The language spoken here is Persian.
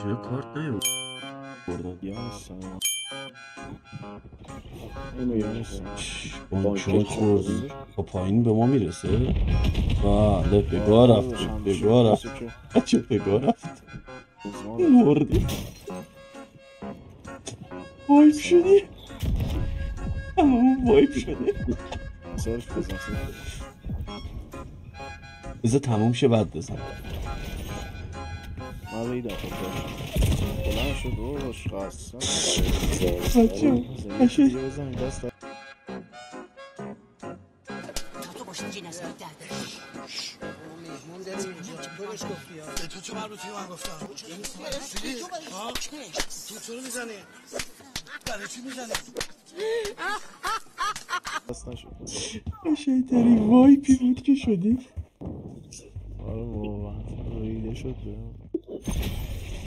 چرا کارت نیاوردن؟ یانستم اینو یانستم بانکشون خوردی با پایین به ما میرسه. بله بگاه رفت بگاه رفت بچه بگاه رفت مردی وایب شدی هممون وایب شده. صرف بزن بذار تموم شه بعد بزن. من ریدم بلند شد روش خواستم بچه بچه بزن دست تو باشی جی نزدیک درده مهمون داریم اینجا تو بهش گفتی ها به تو چه مربوطی من گفتم فیلی ها تو چرا میزنی برای چی میزنی دست نشد قشنگ ترین وایپی بود که شدی. آره بابا ریده شد